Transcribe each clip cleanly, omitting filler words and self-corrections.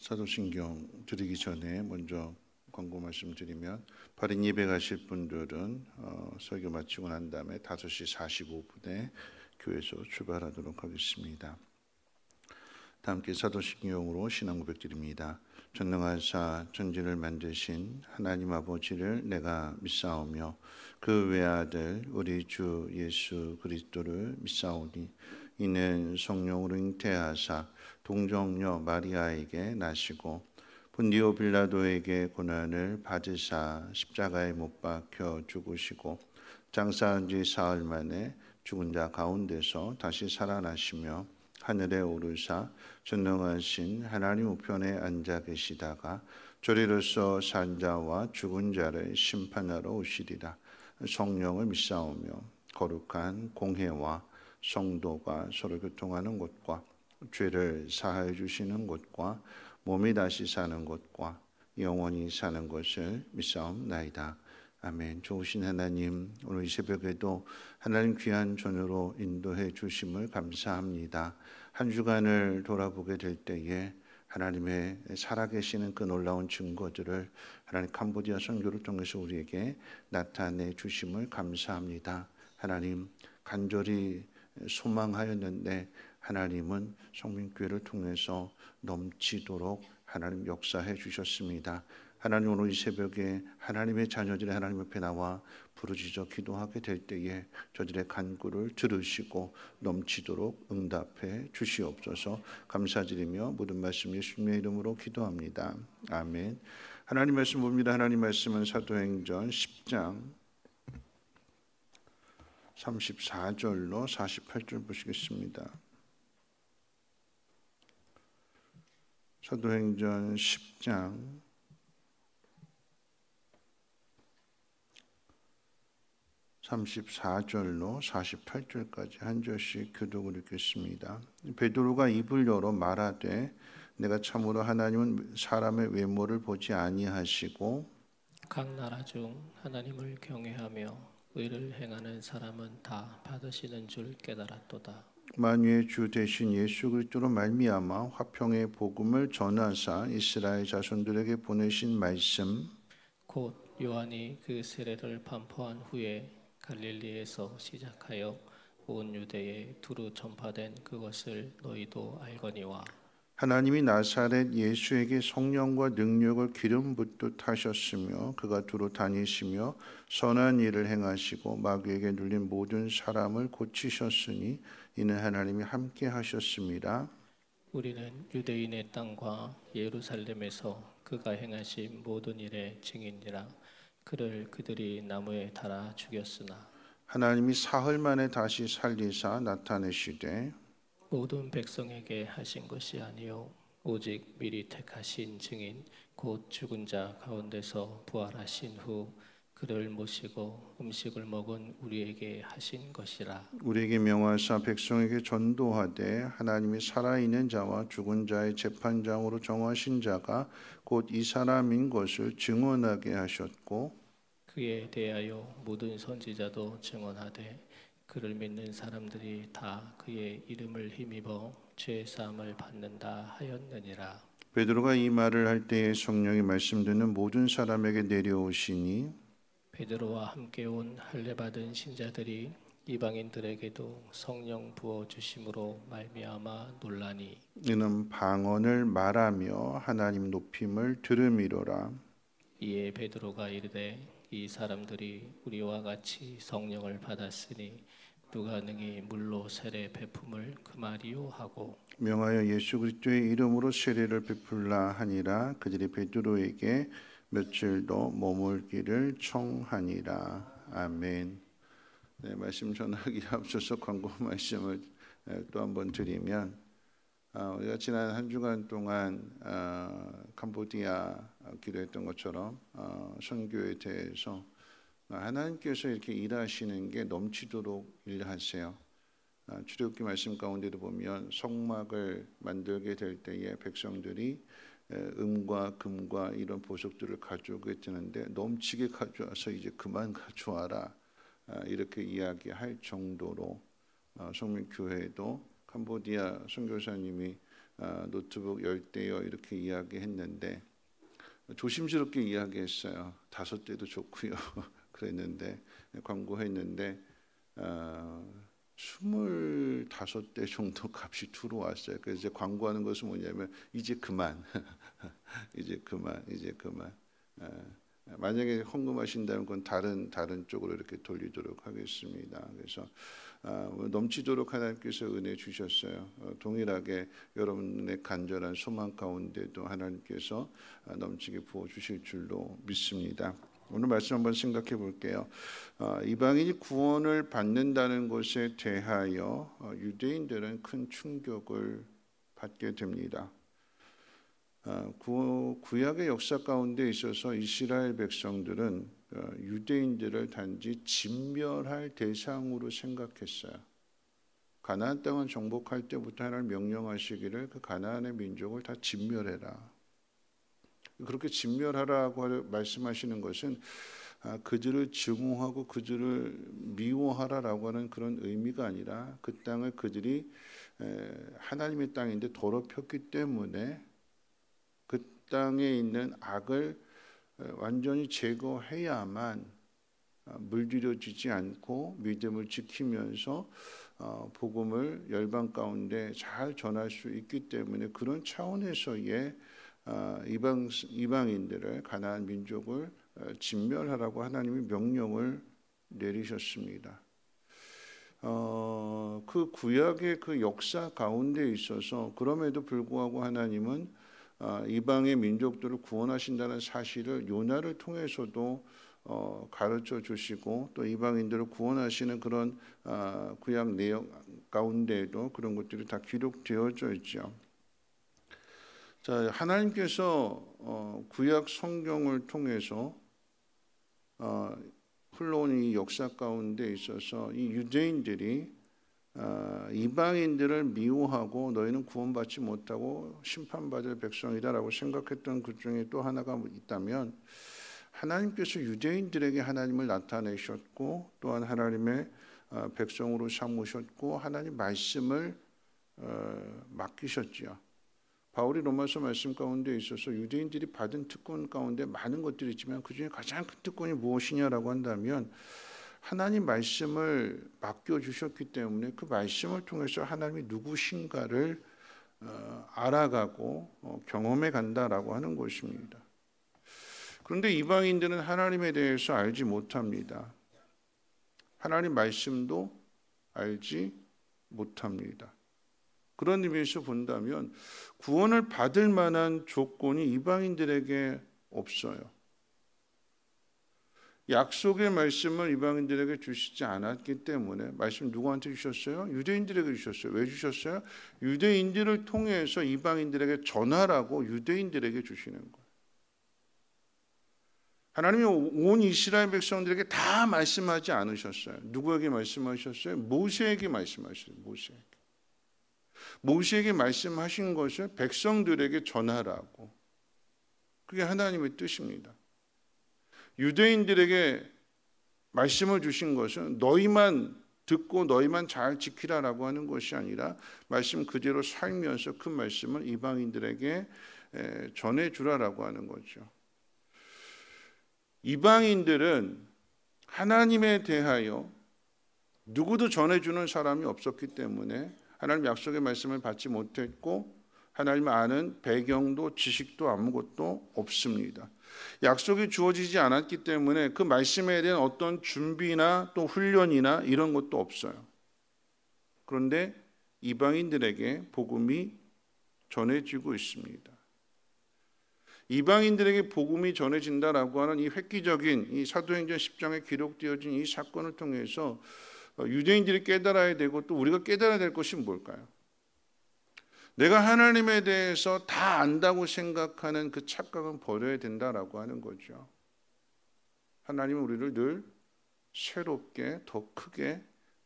사도신경 드리기 전에 먼저 광고 말씀드리면 발인 예배 가실 분들은 설교 마치고 난 다음에 5시 45분에 교회에서 출발하도록 하겠습니다. 다 함께 사도신경으로 신앙 고백드립니다. 전능하사 천지를 만드신 하나님 아버지를 내가 믿사오며 그 외아들 우리 주 예수 그리스도를 믿사오니 이는 성령으로 잉태하사 동정녀 마리아에게 나시고 본디오 빌라도에게 고난을 받으사 십자가에 못 박혀 죽으시고 장사한 지 사흘 만에 죽은 자 가운데서 다시 살아나시며 하늘에 오르사 전능하신 하나님 우편에 앉아 계시다가 저리로서 산 자와 죽은 자를 심판하러 오시리라. 성령을 믿사오며 거룩한 공회와 성도가 서로 교통하는 곳과 죄를 사하여 주시는 곳과 몸이 다시 사는 곳과 영원히 사는 것을 믿사옵나이다. 아멘. 좋으신 하나님, 오늘 이 새벽에도 하나님 귀한 전으로 인도해 주심을 감사합니다. 한 주간을 돌아보게 될 때에 하나님의 살아계시는 그 놀라운 증거들을 하나님 캄보디아 선교를 통해서 우리에게 나타내 주심을 감사합니다. 하나님, 간절히 소망하였는데 하나님은 성민교회를 통해서 넘치도록 하나님 역사해 주셨습니다. 하나님, 오늘 이 새벽에 하나님의 자녀들이 하나님 앞에 나와 부르짖어 기도하게 될 때에 저들의 간구를 들으시고 넘치도록 응답해 주시옵소서. 감사드리며 모든 말씀 예수님의 이름으로 기도합니다. 아멘. 하나님 말씀 봅니다. 하나님 말씀은 사도행전 10장 34절로 48절 보시겠습니다. 사도행전 10장 34절로 48절까지 한 절씩 교독을 읽겠습니다. 베드로가 입을 열어 말하되 내가 참으로 하나님은 사람의 외모를 보지 아니하시고 각 나라 중 하나님을 경외하며 의를 행하는 사람은 다 받으시는 줄 깨달았도다. 만유의 주 대신 예수 그리스도로 말미암아 화평의 복음을 전하사 이스라엘 자손들에게 보내신 말씀 곧 요한이 그 세례를 반포한 후에 갈릴리에서 시작하여 온 유대에 두루 전파된 그것을 너희도 알거니와 하나님이 나사렛 예수에게 성령과 능력을 기름 붓듯 하셨으며 그가 두루 다니시며 선한 일을 행하시고 마귀에게 눌린 모든 사람을 고치셨으니 이는 하나님이 함께 하셨습니다. 우리는 유대인의 땅과 예루살렘에서 그가 행하신 모든 일의 증인이라. 그를 그들이 나무에 달아 죽였으나 하나님이 사흘 만에 다시 살리사 나타내시되 모든 백성에게 하신 것이 아니요 오직 미리 택하신 증인 곧 죽은 자 가운데서 부활하신 후 그를 모시고 음식을 먹은 우리에게 하신 것이라. 우리에게 명하사 백성에게 전도하되 하나님이 살아있는 자와 죽은 자의 재판장으로 정하신 자가 곧 이 사람인 것을 증언하게 하셨고 그에 대하여 모든 선지자도 증언하되 그를 믿는 사람들이 다 그의 이름을 힘입어 죄 사함을 받는다 하였느니라. 베드로가 이 말을 할 때에 성령이 말씀 듣는 모든 사람에게 내려오시니 베드로와 함께 온 할례 받은 신자들이 이방인들에게도 성령 부어 주심으로 말미암아 놀라니 이는 방언을 말하며 하나님 높임을 들음이로라. 이에 베드로가 이르되 이 사람들이 우리와 같이 성령을 받았으니 누가 능히 물로 세례 베품을 금하리요 하고 명하여 예수 그리스도의 이름으로 세례를 베풀라 하니라. 그들이 베드로에게 며칠도 머물기를 청하니라. 아멘. 네, 말씀 전하기 앞서서 광고 말씀을 또 한번 드리면 우리가 지난 한 주간 동안 캄보디아 기도했던 것처럼 선교에 대해서 하나님께서 이렇게 일하시는 게 넘치도록 일하세요. 출애굽기 말씀 가운데도 보면 성막을 만들게 될 때에 백성들이 음과 금과 이런 보석들을 가져오게 되는데 넘치게 가져와서 이제 그만 가져와라 이렇게 이야기할 정도로 성민교회도 캄보디아 선교사님이 노트북 10대요 이렇게 이야기했는데 조심스럽게 이야기했어요. 5대도 좋고요. 그랬는데 광고했는데 25대 정도 값이 들어왔어요. 그래서 이제 광고하는 것은 뭐냐면 이제 그만, 이제 그만. 만약에 헌금하신다면 그건 다른 쪽으로 이렇게 돌리도록 하겠습니다. 그래서 넘치도록 하나님께서 은혜 주셨어요. 동일하게 여러분의 간절한 소망 가운데도 하나님께서 넘치게 부어 주실 줄로 믿습니다. 오늘 말씀 한번 생각해 볼게요. 이방인이 구원을 받는다는 것에 대하여 유대인들은 큰 충격을 받게 됩니다. 구약의 역사 가운데 있어서 이스라엘 백성들은 유대인들을 단지 진멸할 대상으로 생각했어요. 가나안 땅을 정복할 때부터 하나님 명령하시기를 그 가나안의 민족을 다 진멸해라. 그렇게 진멸하라고 말씀하시는 것은 그들을 증오하고 그들을 미워하라라고 하는 그런 의미가 아니라 그 땅을 그들이 하나님의 땅인데 더럽혔기 때문에 그 땅에 있는 악을 완전히 제거해야만 물들여지지 않고 믿음을 지키면서 복음을 열방 가운데 잘 전할 수 있기 때문에 그런 차원에서의 이방인들을 가나안 민족을 진멸하라고 하나님이 명령을 내리셨습니다. 그 구약의 그 역사 가운데 있어서 그럼에도 불구하고 하나님은 이방의 민족들을 구원하신다는 사실을 요나를 통해서도 가르쳐 주시고 또 이방인들을 구원하시는 그런 구약 내용 가운데에도 그런 것들이 다 기록되어져 있죠. 자, 하나님께서 구약 성경을 통해서 흘러온 이 역사 가운데 있어서 이 유대인들이 이방인들을 미워하고 너희는 구원받지 못하고 심판받을 백성이다라고 생각했던 그 중에 또 하나가 있다면 하나님께서 유대인들에게 하나님을 나타내셨고 또한 하나님의 백성으로 삼으셨고 하나님 말씀을 맡기셨지요. 바울이 로마서 말씀 가운데 있어서 유대인들이 받은 특권 가운데 많은 것들이 있지만 그중에 가장 큰 특권이 무엇이냐라고 한다면 하나님 말씀을 맡겨주셨기 때문에 그 말씀을 통해서 하나님이 누구신가를 알아가고 경험해 간다라고 하는 것입니다. 그런데 이방인들은 하나님에 대해서 알지 못합니다. 하나님 말씀도 알지 못합니다. 그런 의미에서 본다면 구원을 받을 만한 조건이 이방인들에게 없어요. 약속의 말씀을 이방인들에게 주시지 않았기 때문에 말씀 누구한테 주셨어요? 유대인들에게 주셨어요. 왜 주셨어요? 유대인들을 통해서 이방인들에게 전하라고 유대인들에게 주시는 거예요. 하나님이 온 이스라엘 백성들에게 다 말씀하지 않으셨어요. 누구에게 말씀하셨어요? 모세에게 말씀하셨어요. 모세에게 말씀하신 것을 백성들에게 전하라고. 그게 하나님의 뜻입니다. 유대인들에게 말씀을 주신 것은 너희만 듣고 너희만 잘 지키라라고 하는 것이 아니라 말씀 그대로 살면서 그 말씀을 이방인들에게 전해주라라고 하는 거죠. 이방인들은 하나님에 대하여 누구도 전해주는 사람이 없었기 때문에 하나님 약속의 말씀을 받지 못했고 하나님을 아는 배경도 지식도 아무것도 없습니다. 약속이 주어지지 않았기 때문에 그 말씀에 대한 어떤 준비나 또 훈련이나 이런 것도 없어요. 그런데 이방인들에게 복음이 전해지고 있습니다. 이방인들에게 복음이 전해진다라고 하는 이 획기적인 이 사도행전 10장에 기록되어진 이 사건을 통해서 유대인들이 깨달아야 되고 또 우리가 깨달아야 될 것이 뭘까요? 내가 하나님에 대해서 다 안다고 생각하는 그 착각은 버려야 된다라고 하는 거죠. 하나님은 우리를 늘 새롭게 더 크게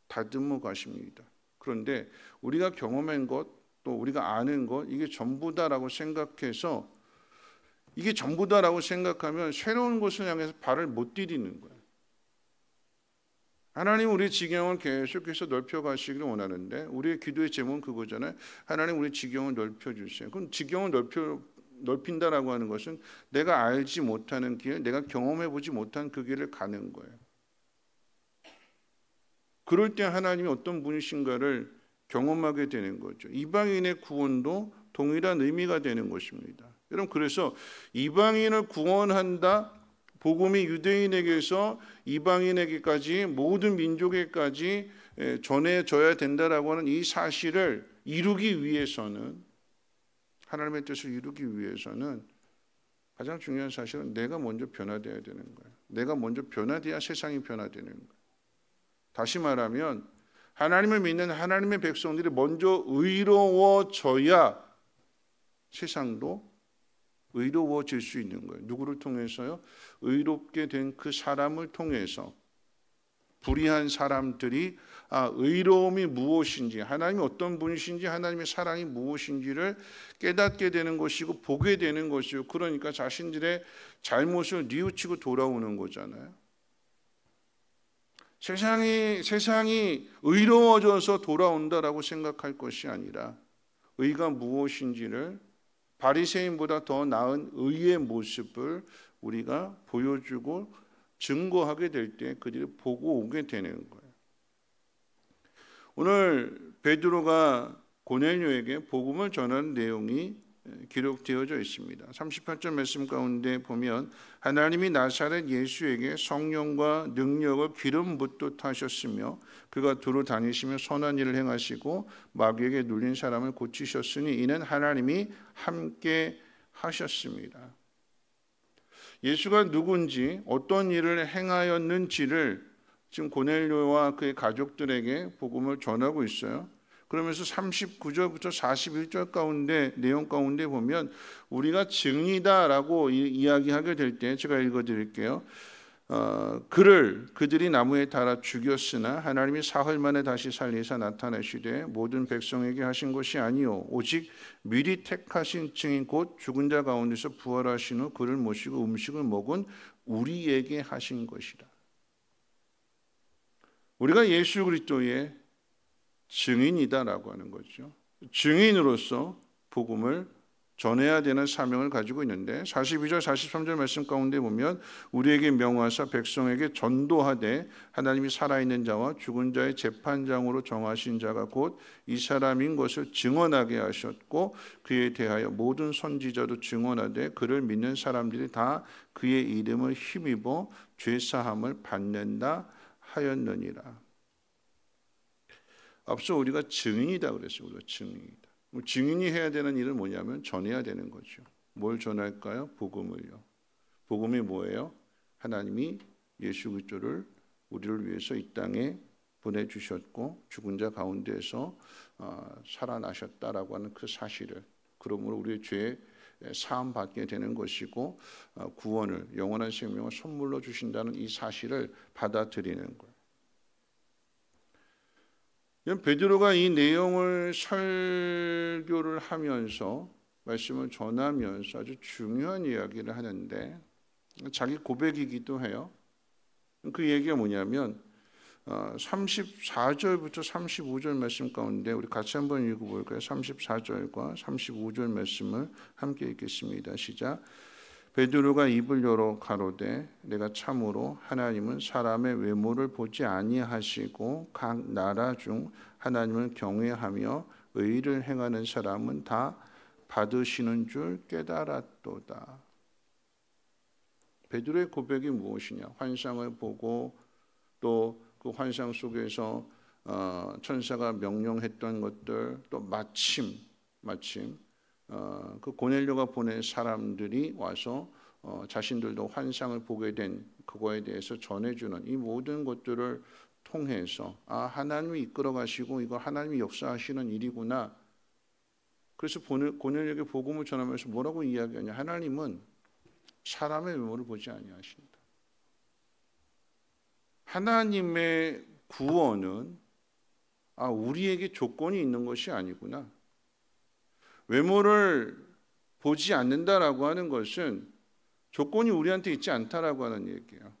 다듬어 가십니다. 그런데 우리가 경험한 것, 또 우리가 아는 것, 이게 전부다라고 생각해서 이게 전부다라고 생각하면 새로운 것을 향해서 발을 못 디디는 거예요. 하나님 우리 지경을 계속해서 넓혀가시기를 원하는데 우리의 기도의 제목은 그거잖아요. 하나님 우리 지경을 넓혀주세요. 그럼 지경을 넓힌다라고 하는 것은 내가 알지 못하는 길, 내가 경험해보지 못한 그 길을 가는 거예요. 그럴 때 하나님이 어떤 분이신가를 경험하게 되는 거죠. 이방인의 구원도 동일한 의미가 되는 것입니다. 여러분, 그래서 이방인을 구원한다, 복음이 유대인에게서 이방인에게까지 모든 민족에까지 전해져야 된다라고 하는 이 사실을 이루기 위해서는, 하나님의 뜻을 이루기 위해서는 가장 중요한 사실은 내가 먼저 변화되어야 되는 거예요. 내가 먼저 변화돼야 세상이 변화되는 거예요. 다시 말하면 하나님을 믿는 하나님의 백성들이 먼저 의로워져야 세상도 의로워질 수 있는 거예요. 누구를 통해서요? 의롭게 된 그 사람을 통해서 불의한 사람들이 의로움이 무엇인지, 하나님이 어떤 분이신지, 하나님의 사랑이 무엇인지를 깨닫게 되는 것이고 보게 되는 것이고, 그러니까 자신들의 잘못을 뉘우치고 돌아오는 거잖아요. 세상이 의로워져서 돌아온다라고 생각할 것이 아니라 의가 무엇인지를, 바리새인보다 더 나은 의의 모습을 우리가 보여주고 증거하게 될 때 그들이 보고 오게 되는 거예요. 오늘 베드로가 고넬료에게 복음을 전하는 내용이 기록되어져 있습니다. 38절 말씀 가운데 보면 하나님이 나사렛 예수에게 성령과 능력을 기름 붓듯 하셨으며 그가 두루 다니시며 선한 일을 행하시고 마귀에게 눌린 사람을 고치셨으니 이는 하나님이 함께 하셨습니다. 예수가 누군지 어떤 일을 행하였는지를 지금 고넬료와 그의 가족들에게 복음을 전하고 있어요. 그러면서 39절부터 41절 가운데 내용 가운데 보면 우리가 증이다라고 이야기하게 될 때 제가 읽어드릴게요. 그들이 나무에 달아 죽였으나 하나님이 사흘 만에 다시 살리사 나타내시되 모든 백성에게 하신 것이 아니요 오직 미리 택하신 증인 곧 죽은 자 가운데서 부활하신 후 그를 모시고 음식을 먹은 우리에게 하신 것이라. 우리가 예수 그리스도의 증인이다라고 하는 거죠. 증인으로서 복음을 전해야 되는 사명을 가지고 있는데 42절 43절 말씀 가운데 보면 우리에게 명하사 백성에게 전도하되 하나님이 살아있는 자와 죽은 자의 재판장으로 정하신 자가 곧 이 사람인 것을 증언하게 하셨고 그에 대하여 모든 선지자도 증언하되 그를 믿는 사람들이 다 그의 이름을 힘입어 죄사함을 받는다 하였느니라. 앞서 우리가 증인이다 그랬어요. 우리가 증인이다. 증인이 해야 되는 일은 뭐냐면 전해야 되는 거죠. 뭘 전할까요? 복음을요. 복음이 뭐예요? 하나님이 예수 그리스도를 우리를 위해서 이 땅에 보내주셨고 죽은 자 가운데에서 살아나셨다라고 하는 그 사실을, 그러므로 우리의 죄 사함 받게 되는 것이고 구원을, 영원한 생명을 선물로 주신다는 이 사실을 받아들이는 거예요. 베드로가 이 내용을 설교를 하면서 말씀을 전하면서 아주 중요한 이야기를 하는데 자기 고백이기도 해요. 그 얘기가 뭐냐면 34절부터 35절 말씀 가운데 우리 같이 한번 읽어볼까요? 34절과 35절 말씀을 함께 읽겠습니다. 시작. 베드로가 입을 열어 가로되 내가 참으로 하나님은 사람의 외모를 보지 아니하시고 각 나라 중 하나님을 경외하며 의를 행하는 사람은 다 받으시는 줄 깨달았도다. 베드로의 고백이 무엇이냐? 환상을 보고 또 그 환상 속에서 천사가 명령했던 것들, 또 마침 그 고넬료가 보낸 사람들이 와서 자신들도 환상을 보게 된 그거에 대해서 전해주는 이 모든 것들을 통해서 하나님이 이끌어 가시고 이거 하나님이 역사하시는 일이구나. 그래서 고넬료에게 복음을 전하면서 뭐라고 이야기하냐? 하나님은 사람의 외모를 보지 아니하신다. 하나님의 구원은 우리에게 조건이 있는 것이 아니구나. 외모를 보지 않는다라고 하는 것은 조건이 우리한테 있지 않다라고 하는 얘기예요.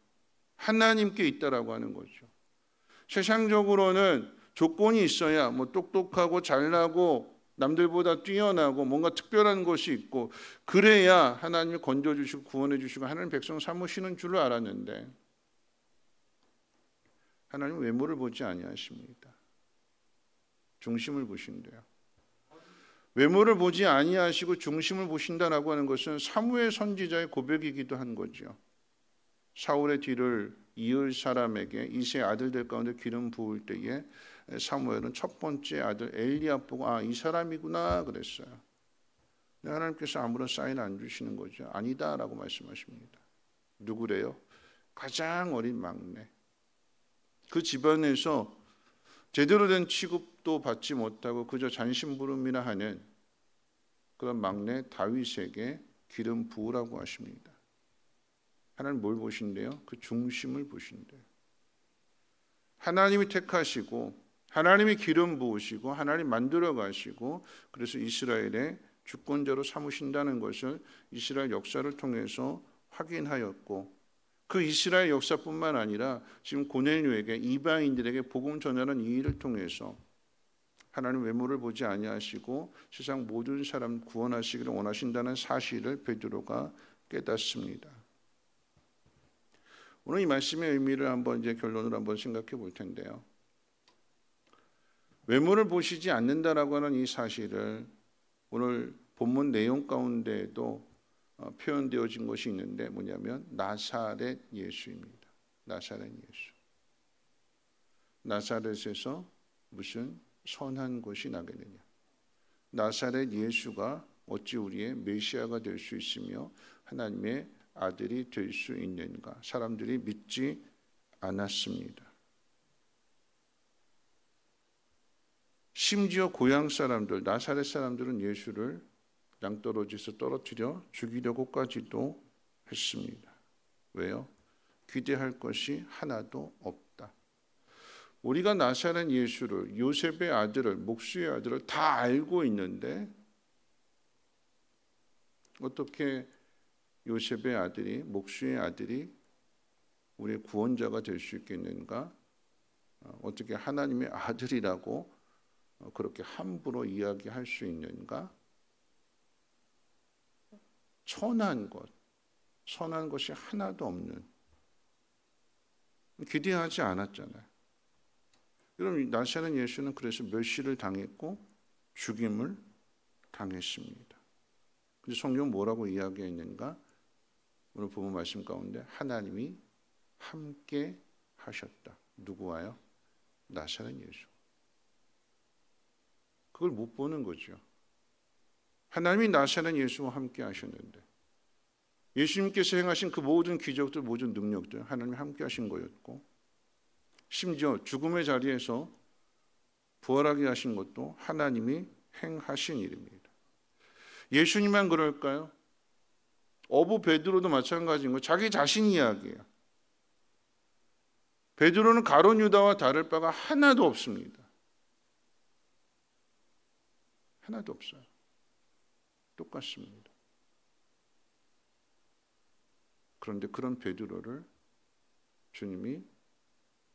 하나님께 있다라고 하는 거죠. 세상적으로는 조건이 있어야 뭐 똑똑하고 잘나고 남들보다 뛰어나고 뭔가 특별한 것이 있고 그래야 하나님이 건져주시고 구원해주시고 하나님 백성 삼으시는 줄을 알았는데 하나님 외모를 보지 아니하십니다. 중심을 보신대요. 외모를 보지 아니하시고 중심을 보신다라고 하는 것은 사무엘 선지자의 고백이기도 한 거죠. 사울의 뒤를 이을 사람에게 이세 아들들 가운데 기름 부을 때에 사무엘은 첫 번째 아들 엘리압 보고 이 사람이구나 그랬어요. 하나님께서 아무런 사인 안 주시는 거죠. 아니다라고 말씀하십니다. 누구래요? 가장 어린 막내. 그 집안에서 제대로 된 취급도 받지 못하고 그저 잔심부름이나 하는 그런 막내 다윗에게 기름 부으라고 하십니다. 하나님 뭘 보신대요? 그 중심을 보신대요. 하나님이 택하시고 하나님이 기름 부으시고 하나님 만들어 가시고 그래서 이스라엘의 주권자로 삼으신다는 것을 이스라엘 역사를 통해서 확인하였고 그 이스라엘 역사뿐만 아니라 지금 고넬료에게 이방인들에게 복음 전하는 이 일을 통해서 하나님 외모를 보지 아니하시고 세상 모든 사람 구원하시기를 원하신다는 사실을 베드로가 깨닫습니다. 오늘 이 말씀의 의미를 한번 이제 결론을 한번 생각해 볼 텐데요. 외모를 보시지 않는다라고 하는 이 사실을 오늘 본문 내용 가운데에도 표현되어진 것이 있는데 뭐냐면 나사렛 예수입니다. 나사렛 예수. 나사렛에서 무슨 선한 것이 나겠느냐. 나사렛 예수가 어찌 우리의 메시아가 될 수 있으며 하나님의 아들이 될 수 있는가. 사람들이 믿지 않았습니다. 심지어 고향 사람들, 나사렛 사람들은 예수를 낭떠러지에서 떨어뜨려 죽이려고까지도 했습니다. 왜요? 기대할 것이 하나도 없다. 우리가 나사렛 예수를, 요셉의 아들을, 목수의 아들을 다 알고 있는데 어떻게 요셉의 아들이, 목수의 아들이 우리의 구원자가 될 수 있겠는가? 어떻게 하나님의 아들이라고 그렇게 함부로 이야기할 수 있는가? 선한 것이 하나도 없는, 기대하지 않았잖아요. 여러분, 나사렛 예수는 그래서 멸시를 당했고 죽임을 당했습니다. 근데 성경 뭐라고 이야기했는가? 오늘 본문 말씀 가운데 하나님이 함께 하셨다. 누구와요? 나사렛 예수. 그걸 못 보는 거죠. 하나님이 나사렛 예수와 함께 하셨는데 예수님께서 행하신 그 모든 기적들, 모든 능력들 하나님이 함께 하신 거였고 심지어 죽음의 자리에서 부활하게 하신 것도 하나님이 행하신 일입니다. 예수님만 그럴까요? 어부 베드로도 마찬가지인 거예요. 자기 자신 이야기예요. 베드로는 가룟 유다와 다를 바가 하나도 없습니다. 하나도 없어요. 똑같습니다. 그런데 그런 베드로를 주님이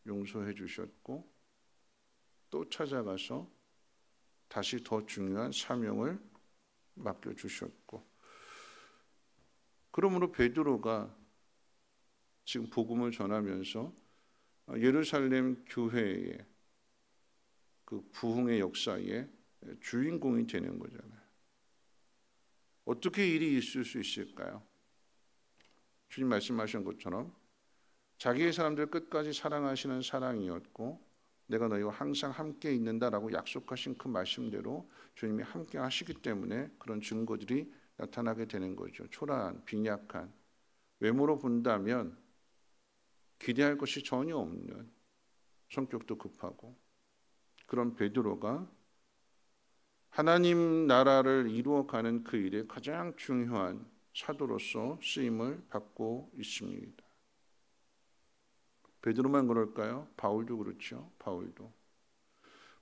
용서해 주셨고 또 찾아가서 다시 더 중요한 사명을 맡겨주셨고 그러므로 베드로가 지금 복음을 전하면서 예루살렘 교회의 그 부흥의 역사에 주인공이 되는 거잖아요. 어떻게 일이 있을 수 있을까요? 주님 말씀하신 것처럼 자기의 사람들 끝까지 사랑하시는 사랑이었고 내가 너희와 항상 함께 있는다라고 약속하신 그 말씀대로 주님이 함께 하시기 때문에 그런 증거들이 나타나게 되는 거죠. 초라한, 빈약한, 외모로 본다면 기대할 것이 전혀 없는, 성격도 급하고 그런 베드로가 하나님 나라를 이루어가는 그 일에 가장 중요한 사도로서 쓰임을 받고 있습니다. 베드로만 그럴까요? 바울도 그렇죠.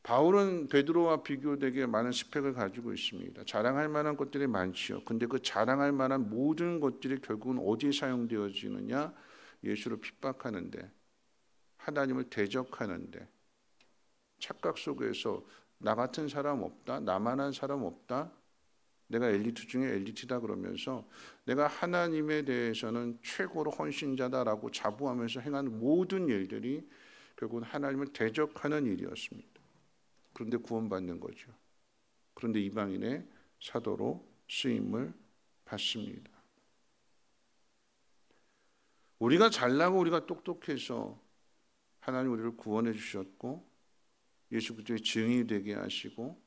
바울은 베드로와 비교되게 많은 스펙을 가지고 있습니다. 자랑할 만한 것들이 많지요. 근데 그 자랑할 만한 모든 것들이 결국은 어디에 사용되어지느냐? 예수를 핍박하는데, 하나님을 대적하는데, 착각 속에서 나 같은 사람 없다, 나만한 사람 없다, 내가 엘리트 중에 엘리트다 그러면서 내가 하나님에 대해서는 최고로 헌신자다라고 자부하면서 행하는 모든 일들이 결국은 하나님을 대적하는 일이었습니다. 그런데 구원받는 거죠. 그런데 이방인의 사도로 쓰임을 받습니다. 우리가 잘나고 우리가 똑똑해서 하나님 우리를 구원해 주셨고 예수 그리스도의 증인이 되게 하시고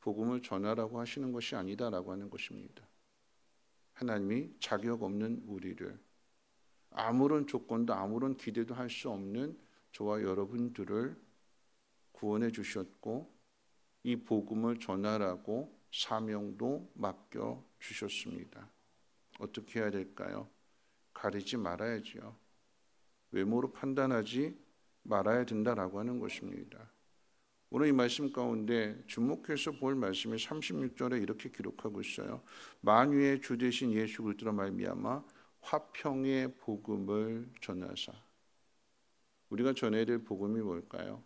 복음을 전하라고 하시는 것이 아니다라고 하는 것입니다. 하나님이 자격 없는 우리를, 아무런 조건도 아무런 기대도 할 수 없는 저와 여러분들을 구원해 주셨고 이 복음을 전하라고 사명도 맡겨 주셨습니다. 어떻게 해야 될까요? 가리지 말아야지요. 외모로 판단하지 말아야 된다라고 하는 것입니다. 오늘 이 말씀 가운데 주목해서 볼 말씀이 36절에 이렇게 기록하고 있어요. 만유의 주 되신 예수 그리스도로 말미암아 화평의 복음을 전하사. 우리가 전해야 될 복음이 뭘까요?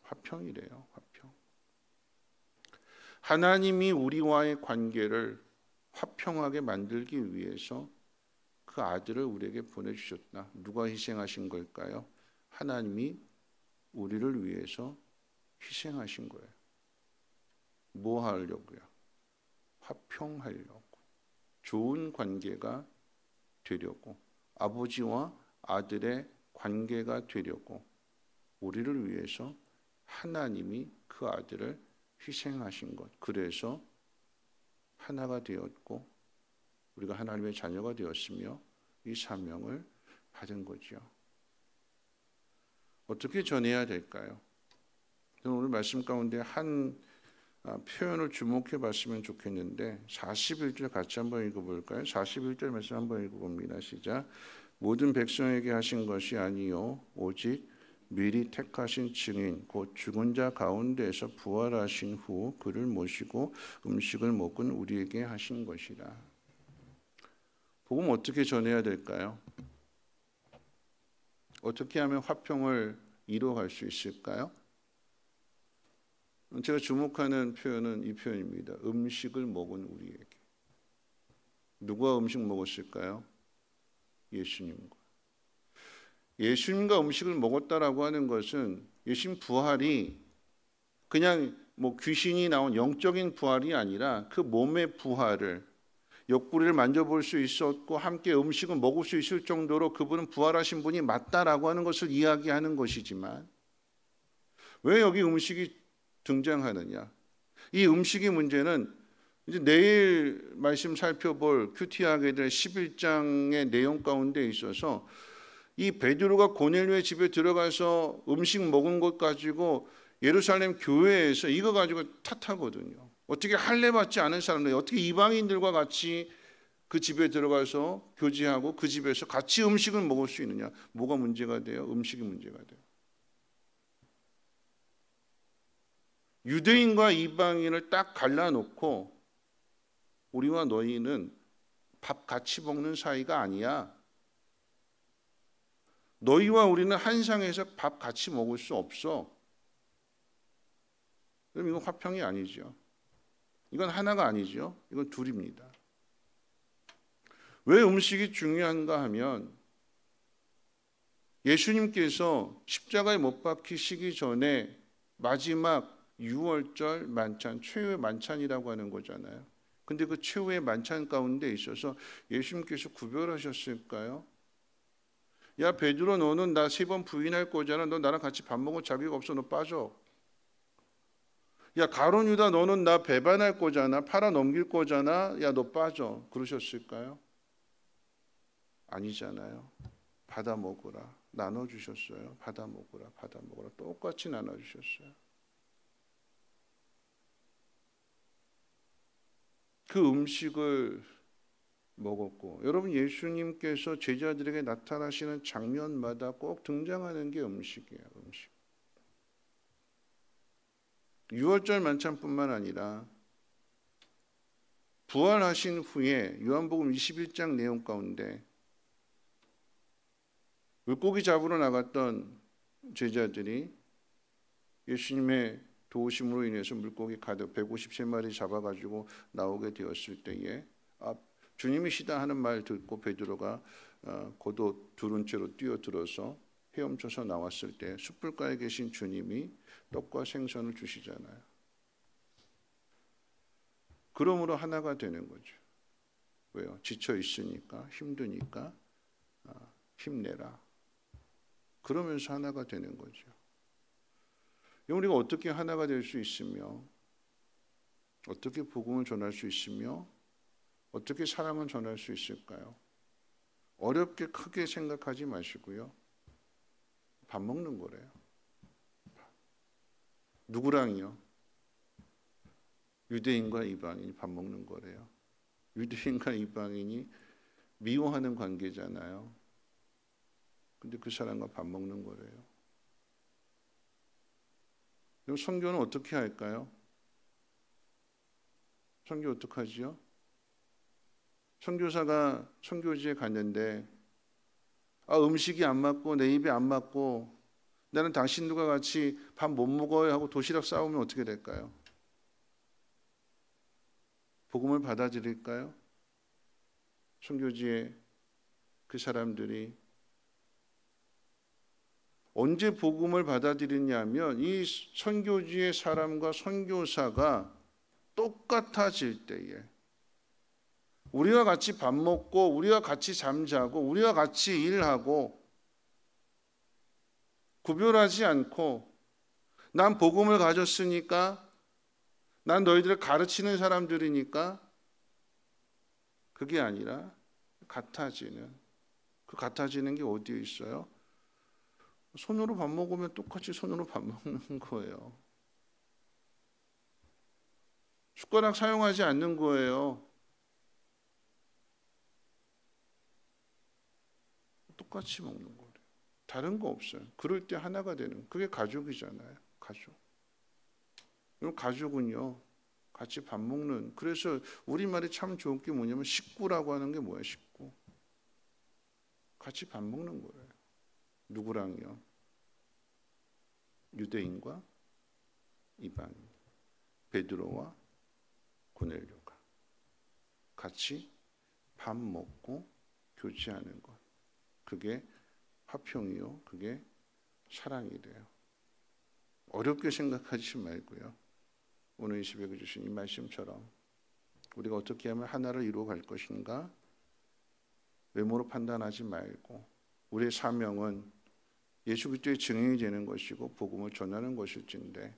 화평이래요. 화평. 하나님이 우리와의 관계를 화평하게 만들기 위해서 그 아들을 우리에게 보내주셨다. 누가 희생하신 걸까요? 하나님이 우리를 위해서 희생하신 거예요. 뭐 하려고요? 화평하려고. 좋은 관계가 되려고. 아버지와 아들의 관계가 되려고 우리를 위해서 하나님이 그 아들을 희생하신 것. 그래서 하나가 되었고 우리가 하나님의 자녀가 되었으며 이 사명을 받은 거죠. 어떻게 전해야 될까요? 저는 오늘 말씀 가운데 한 표현을 주목해 봤으면 좋겠는데 41절 같이 한번 읽어볼까요? 41절 말씀 한번 읽어봅니다. 시작. 모든 백성에게 하신 것이 아니요 오직 미리 택하신 증인 곧 죽은 자 가운데에서 부활하신 후 그를 모시고 음식을 먹은 우리에게 하신 것이라. 복음 어떻게 전해야 될까요? 어떻게 하면 화평을 이루어갈 수 있을까요? 제가 주목하는 표현은 이 표현입니다. 음식을 먹은 우리에게. 누가 음식 먹었을까요? 예수님과. 예수님과 음식을 먹었다라고 하는 것은 예수님 부활이 그냥 귀신이 나온 영적인 부활이 아니라 그 몸의 부활을, 옆구리를 만져볼 수 있었고 함께 음식을 먹을 수 있을 정도로 그분은 부활하신 분이 맞다라고 하는 것을 이야기하는 것이지만 왜 여기 음식이 등장하느냐? 이 음식의 문제는 이제 내일 말씀 살펴볼 큐티하게될 11장의 내용 가운데 있어서 이 베드로가 고넬료의 집에 들어가서 음식 먹은 것 가지고 예루살렘 교회에서 이거 가지고 탓하거든요. 어떻게 할례 받지 않은 사람들, 어떻게 이방인들과 같이 그 집에 들어가서 교제하고 그 집에서 같이 음식을 먹을 수 있느냐? 뭐가 문제가 돼요? 음식이 문제가 돼요. 유대인과 이방인을 딱 갈라놓고 우리와 너희는 밥 같이 먹는 사이가 아니야. 너희와 우리는 한 상에서 밥 같이 먹을 수 없어. 그럼 이건 화평이 아니죠. 이건 하나가 아니죠. 이건 둘입니다. 왜 음식이 중요한가 하면 예수님께서 십자가에 못 박히시기 전에 마지막 6월절 만찬, 최후의 만찬이라고 하는 거잖아요. 근데 그 최후의 만찬 가운데 있어서 예수님께서 구별하셨을까요? 야 베드로 너는 나 3번 부인할 거잖아. 너 나랑 같이 밥 먹을 자격 없어. 너 빠져. 야 가룟 유다 너는 나 배반할 거잖아. 팔아 넘길 거잖아. 야 너 빠져. 그러셨을까요? 아니잖아요. 받아 먹으라. 나눠주셨어요. 받아 먹으라. 받아 먹으라. 똑같이 나눠주셨어요. 그 음식을 먹었고, 여러분 예수님께서 제자들에게 나타나시는 장면마다 꼭 등장하는 게 음식이에요. 음식. 6월절 만찬뿐만 아니라 부활하신 후에 요한복음 21장 내용 가운데 물고기 잡으러 나갔던 제자들이 예수님의 도우심으로 인해서 물고기 가득 153마리 잡아가지고 나오게 되었을 때에 주님이시다 하는 말 듣고 베드로가 고도 두른 채로 뛰어들어서 헤엄쳐서 나왔을 때 숯불가에 계신 주님이 떡과 생선을 주시잖아요. 그러므로 하나가 되는 거죠. 왜요? 지쳐 있으니까, 힘드니까 힘내라. 그러면서 하나가 되는 거죠. 우리가 어떻게 하나가 될 수 있으며, 어떻게 복음을 전할 수 있으며, 어떻게 사랑을 전할 수 있을까요? 어렵게 크게 생각하지 마시고요. 밥 먹는 거래요. 누구랑요? 유대인과 이방인이 밥 먹는 거래요. 유대인과 이방인이 미워하는 관계잖아요. 근데 그 사람과 밥 먹는 거래요. 그럼 선교는 어떻게 할까요? 선교 어떻게 하지요? 선교사가 선교지에 갔는데 음식이 안 맞고 내 입에 안 맞고 나는 당신들과 같이 밥 못 먹어요 하고 도시락 싸우면 어떻게 될까요? 복음을 받아들일까요? 선교지에 그 사람들이 언제 복음을 받아들이냐면 이 선교지의 사람과 선교사가 똑같아질 때에, 우리와 같이 밥 먹고 우리와 같이 잠자고 우리와 같이 일하고 구별하지 않고 난 복음을 가졌으니까 난 너희들을 가르치는 사람들이니까, 그게 아니라 같아지는, 그 같아지는 게 어디에 있어요? 손으로 밥 먹으면 똑같이 손으로 밥 먹는 거예요. 숟가락 사용하지 않는 거예요. 똑같이 먹는 거예요. 다른 거 없어요. 그럴 때 하나가 되는, 그게 가족이잖아요. 가족. 그럼 가족은요, 같이 밥 먹는, 그래서 우리말이 참 좋은 게 뭐냐면 식구라고 하는 게 뭐예요? 식구. 같이 밥 먹는 거예요. 누구랑요? 유대인과 이방인, 베드로와 고넬료가 같이 밥 먹고 교제하는 것, 그게 화평이요, 그게 사랑이 돼요. 어렵게 생각하지 말고요, 오늘 이 새벽에 주신 이 말씀처럼 우리가 어떻게 하면 하나를 이루어 갈 것인가 외모로 판단하지 말고, 우리의 사명은 예수 그리스도의 증인이 되는 것이고 복음을 전하는 것일진데,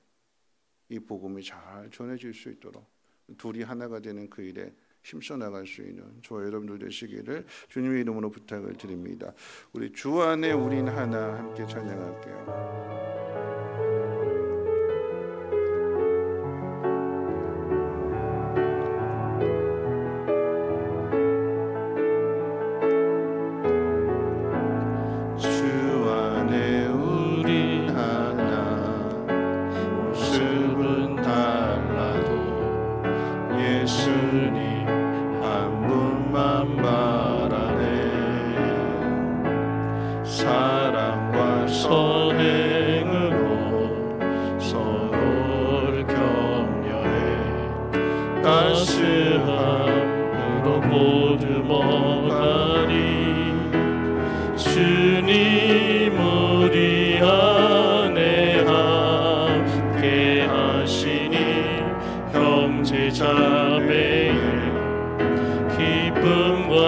이 복음이 잘 전해질 수 있도록 둘이 하나가 되는 그 일에 힘써 나갈 수 있는 저와 여러분들 되시기를 주님의 이름으로 부탁을 드립니다. 우리 주 안에 우린 하나 함께 찬양할게요.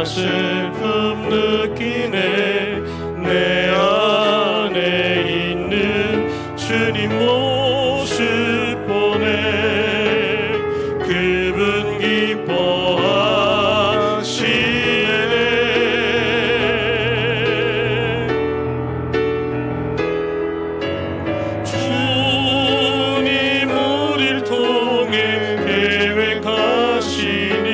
슬픔 느끼네. 내 안에 있는 주님 모습 보네. 그분 기뻐하시네. 주님 우릴 통해 계획하시니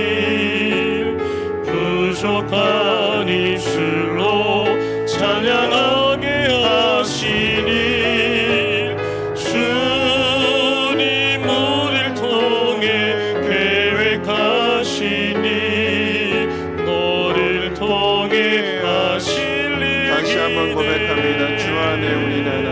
부족한 입술로 찬양하게 하시니, 주님 우릴 통해 계획하시니 너를 통해 하실 일이. 다시 한번 고백합니다. 주 안에 우린 하나.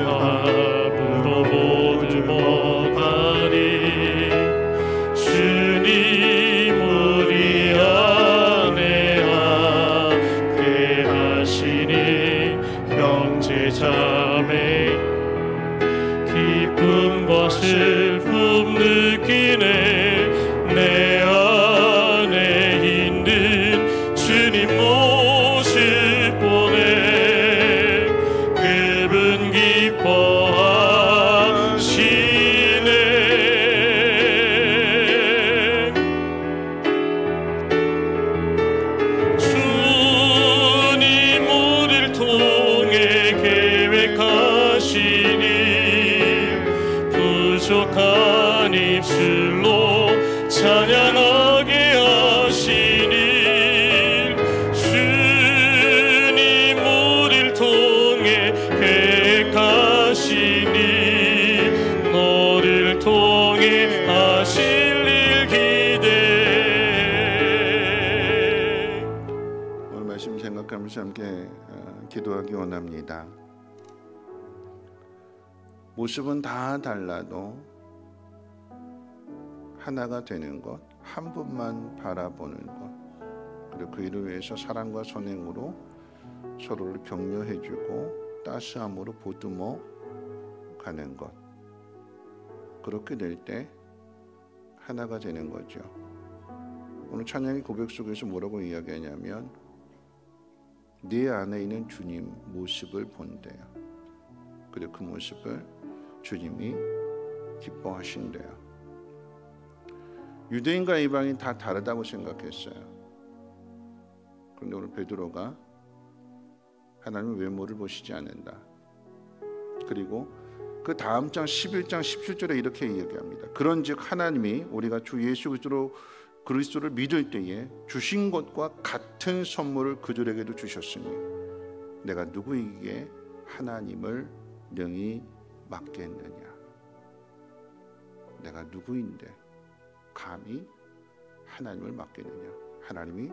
가스함으로 모두 먹하리. 주님 우리 안에 함께 하시니 형제 자매 기쁨과 슬픔 느끼네. 내 안에 있는 주님 모습 보네. 그분 기뻐하시네. 주님 우리를 통해 계획하시니 부족한 입술로 찬양하게 하시니. 주님 우리를 통해 계획하시니 너를 통해 하실 일 기대해. 오늘 말씀 생각하면서 함께 기도하기 원합니다. 모습은 다 달라도 하나가 되는 것, 한 분만 바라보는 것, 그리고 그 일을 위해서 사랑과 선행으로 서로를 격려해주고 따스함으로 보듬어 가는 것, 그렇게 될 때 하나가 되는 거죠. 오늘 찬양의 고백 속에서 뭐라고 이야기하냐면 네 안에 있는 주님 모습을 본대요. 그리고 그 모습을 주님이 기뻐하신대요. 유대인과 이방인 다 다르다고 생각했어요. 그런데 오늘 베드로가 하나님의 외모를 보시지 않는다. 그리고 그 다음 장 11장 17절에 이렇게 이야기합니다. 그런즉 하나님이 우리가 주 예수 그리스도를 믿을 때에 주신 것과 같은 선물을 그들에게도 주셨으니 내가 누구에게 하나님을 능히 맡겠느냐. 내가 누구인데 감히 하나님을 맡겠느냐. 하나님이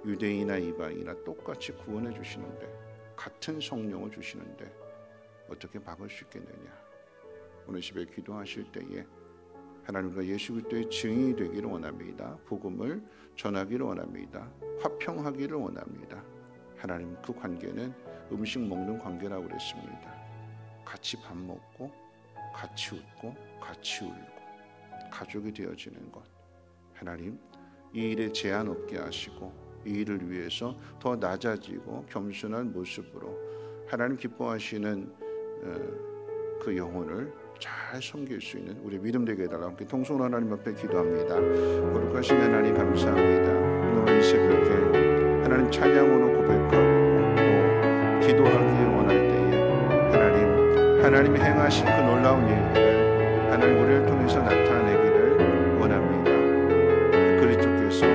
유대인이나 이방인이나 똑같이 구원해 주시는데, 같은 성령을 주시는데 어떻게 막을 수 있겠느냐. 오늘 집에 기도하실 때에 하나님과 예수 그리스도의 증인이 되기를 원합니다. 복음을 전하기를 원합니다. 화평하기를 원합니다. 하나님 그 관계는 음식 먹는 관계라고 그랬습니다. 같이 밥 먹고 같이 웃고 같이 울고 가족이 되어지는 것. 하나님 이 일에 제한 없게 하시고 이 일을 위해서 더 낮아지고 겸손한 모습으로 하나님 기뻐하시는 그 영혼을 잘 섬길 수 있는 우리 믿음 되게 해달라고 함께 통성으로 하나님 앞에 기도합니다. 거룩하신 하나님 감사합니다. 오늘 이 새벽에 하나님 찬양으로 고백하고 또 기도하기 원할 때에 하나님이 행하신 그 놀라운 일들을 하나님 우리를 통해서 나타내기를 원합니다. 그리스도께서